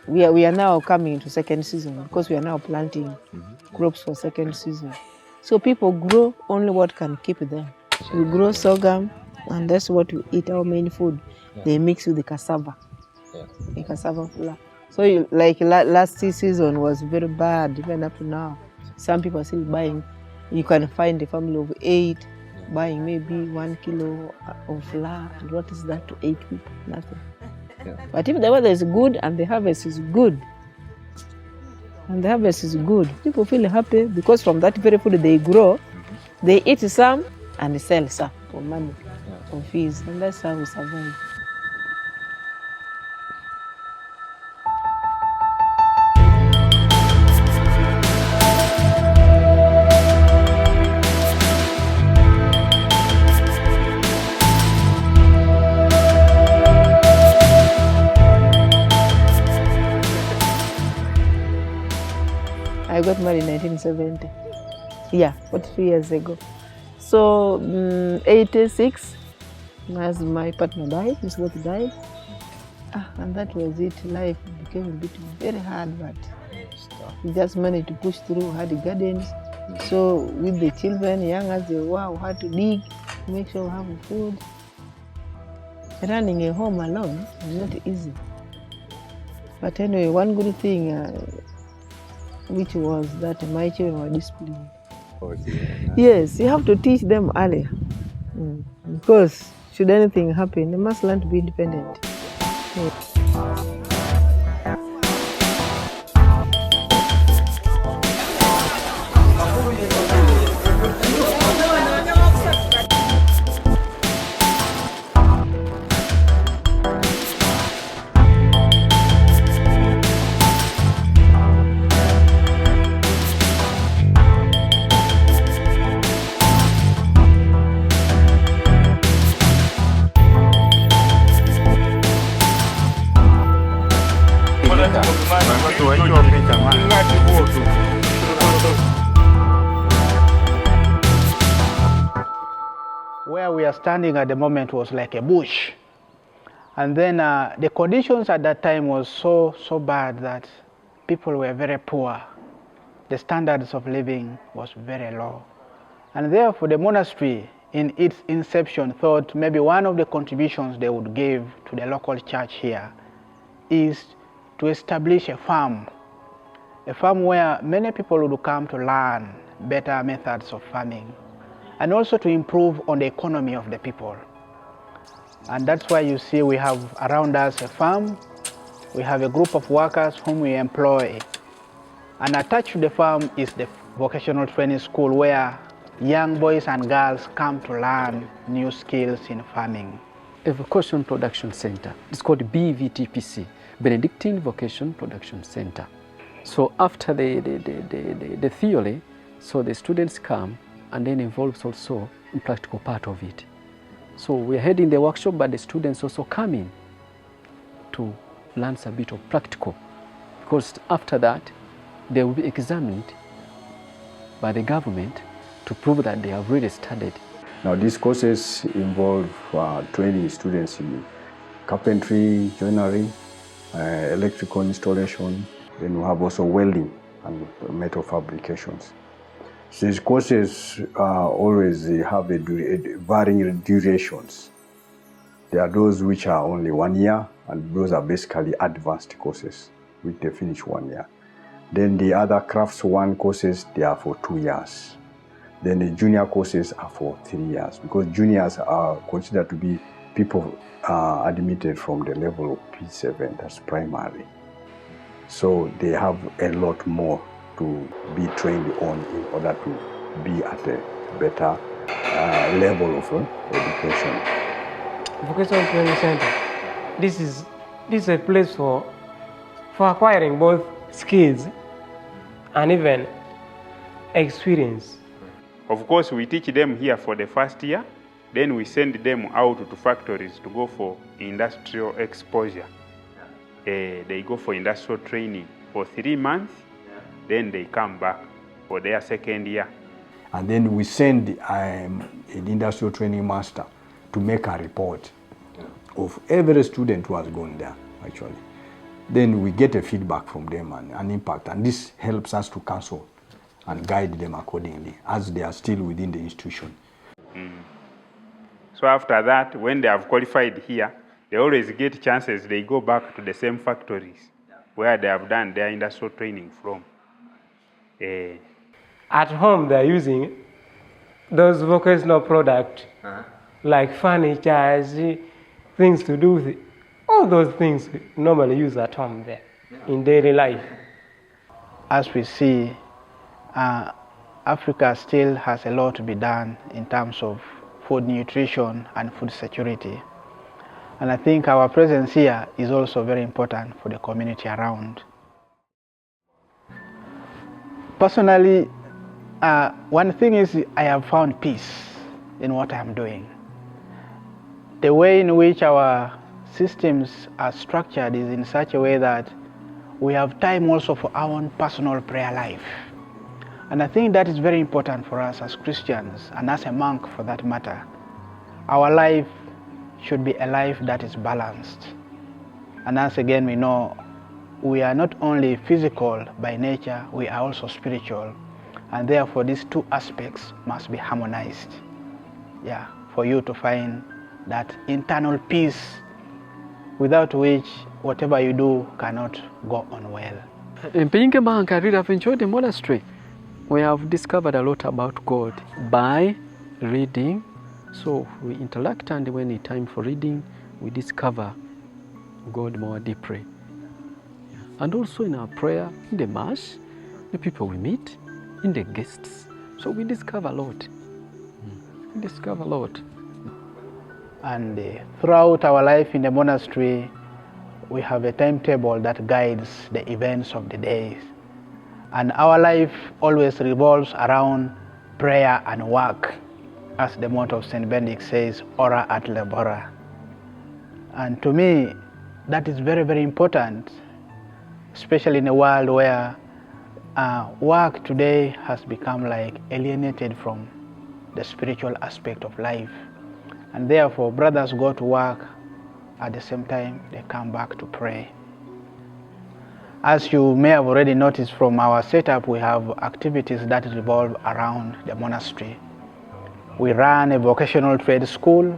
we are now coming into second season because we are now planting crops for second season. So people grow only what can keep them. We grow sorghum, and that's what we eat, our main food. They mix with the cassava, the cassava flour. So last season was very bad, even up to now. Some people are still buying. You can find a family of 8 buying maybe 1 kilo of flour. And what is that to 8 people? Nothing. But if the weather is good and the harvest is good, people feel happy because from that very food they grow, they eat some and sell some for money, for fees, and that's how we survive. I got married in 1970. Yeah, 43 years ago. So, 86, as my partner died, Miss Worth died. And that was it. Life became a bit very hard, but we just managed to push through, had the gardens. So, with the children, young as they were, we had to dig, make sure we have food. Running a home alone is not easy. But anyway, one good thing, which was that my children were disciplined. Yes, you have to teach them earlier. Because should anything happen, they must learn to be independent. Where we are standing at the moment was like a bush. And then the conditions at that time was so bad that people were very poor. The standards of living was very low. And therefore the monastery in its inception thought maybe one of the contributions they would give to the local church here is to establish a farm where many people would come to learn better methods of farming, and also to improve on the economy of the people. And that's why you see we have around us a farm, we have a group of workers whom we employ, and attached to the farm is the vocational training school where young boys and girls come to learn new skills in farming. A vocation production center. It's called BVTPC, Benedictine Vocation Production Center. So after the theory, so the students come and then involves also in practical part of it. So we're heading the workshop, but the students also come in to learn a bit of practical, because after that they will be examined by the government to prove that they have really studied. Now these courses involve training students in carpentry, joinery, electrical installation, then we have also welding and metal fabrications. These courses always have varying durations. There are those which are only 1 year, and those are basically advanced courses, which they finish 1 year. Then the other crafts 1 courses, they are for 2 years. Then the junior courses are for 3 years, because juniors are considered to be people admitted from the level of P7, that's primary. So they have a lot more to be trained on in order to be at a better level of education. Vocational Training Center. This is a place for acquiring both skills and even experience. Of course, we teach them here for the first year, then we send them out to factories to go for industrial exposure. They go for industrial training for 3 months, then they come back for their second year. And then we send an industrial training master to make a report of every student who has gone there, actually. then we get a feedback from them and an impact, and this helps us to counsel and guide them accordingly as they are still within the institution. So after that, when they have qualified here, they always get chances, they go back to the same factories where they have done their industrial training from. At home, they're using those vocational products like furniture, things to do with all those things we normally use at home there in daily life. As we see, Africa still has a lot to be done in terms of food nutrition and food security. And I think our presence here is also very important for the community around. Personally, one thing is I have found peace in what I'm doing. The way in which our systems are structured is in such a way that we have time also for our own personal prayer life. And I think that is very important for us as Christians and as a monk for that matter. Our life should be a life that is balanced. And as again we know, we are not only physical by nature, we are also spiritual. And therefore these two aspects must be harmonized. Yeah, for you to find that internal peace without which whatever you do cannot go on well. In being a monk, I really have enjoyed the monastery. We have discovered a lot about God by reading. So we interact, and when it's time for reading, we discover God more deeply. And also in our prayer, in the Mass, the people we meet, in the guests. So we discover a lot. We discover a lot. And throughout our life in the monastery, we have a timetable that guides the events of the days. And our life always revolves around prayer and work, as the motto of St. Benedict says, ora et labora. And to me, that is very, very important, especially in a world where work today has become like alienated from the spiritual aspect of life. And therefore, brothers go to work, at the same time they come back to pray. As you may have already noticed from our setup, we have activities that revolve around the monastery. We run a vocational trade school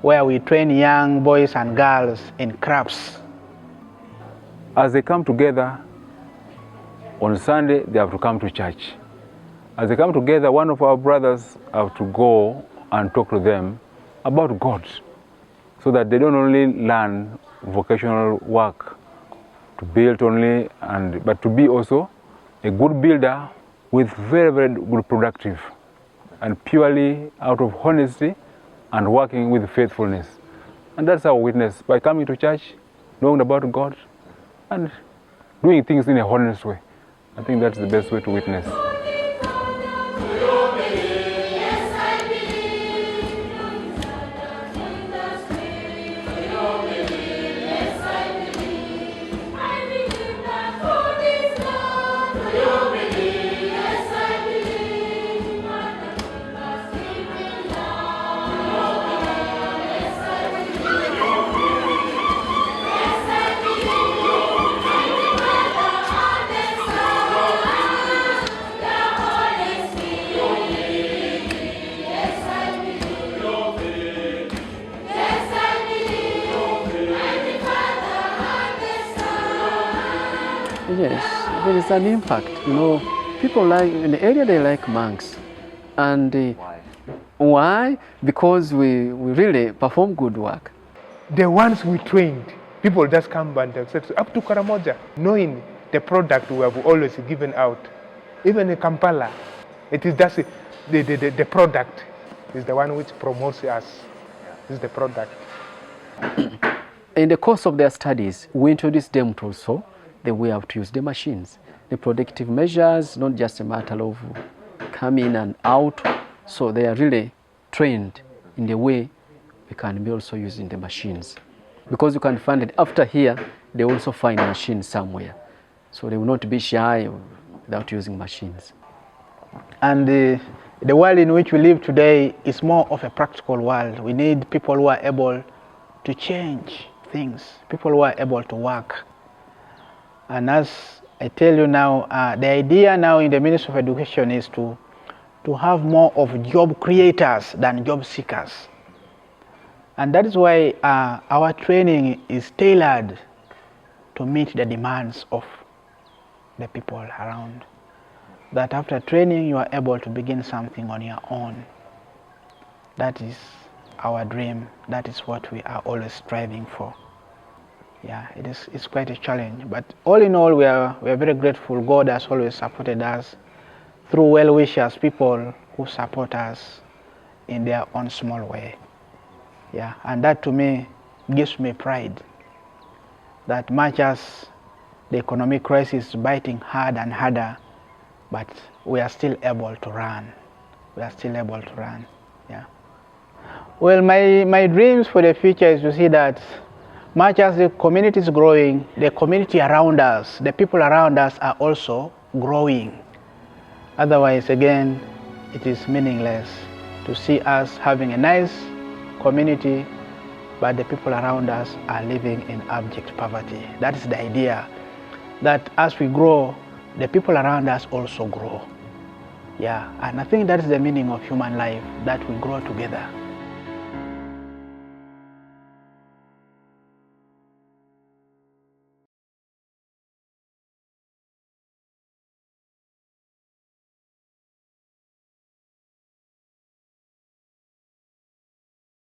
where we train young boys and girls in crafts. As they come together, on Sunday they have to come to church. As they come together, one of our brothers have to go and talk to them about God, so that they don't only learn vocational work to build only, but to be also a good builder with very, very good productive, and purely out of honesty and working with faithfulness. And that's our witness, by coming to church, knowing about God, and doing things in a honest way. I think that's the best way to witness. Yes, there is an impact. You know, people like, in the area they like monks. And why? Because we really perform good work. The ones we trained, people just come and accept up to Karamoja, knowing the product we have always given out. Even in Kampala, it is just the product is the one which promotes us. Is the product. In the course of their studies, we introduced them to also the way how to use the machines, the productive measures, not just a matter of come in and out. So they are really trained in the way we can be also using the machines. Because you can find it after here, they also find a machine somewhere. So they will not be shy without using machines. And the world in which we live today is more of a practical world. We need people who are able to change things, people who are able to work. And as I tell you now, the idea now in the Ministry of Education is to have more of job creators than job seekers. And that is why our training is tailored to meet the demands of the people around. That after training, you are able to begin something on your own. That is our dream. That is what we are always striving for. Yeah, it's quite a challenge. But all in all, we are very grateful. God has always supported us through well-wishers, people who support us in their own small way. Yeah, and that to me gives me pride. That much as the economic crisis is biting hard and harder, but we are still able to run. We are still able to run. Yeah. Well, my dreams for the future is to see that much as the community is growing, the community around us, the people around us are also growing. Otherwise, again, it is meaningless to see us having a nice community, but the people around us are living in abject poverty. That is the idea, that as we grow, the people around us also grow. Yeah, and I think that is the meaning of human life, that we grow together.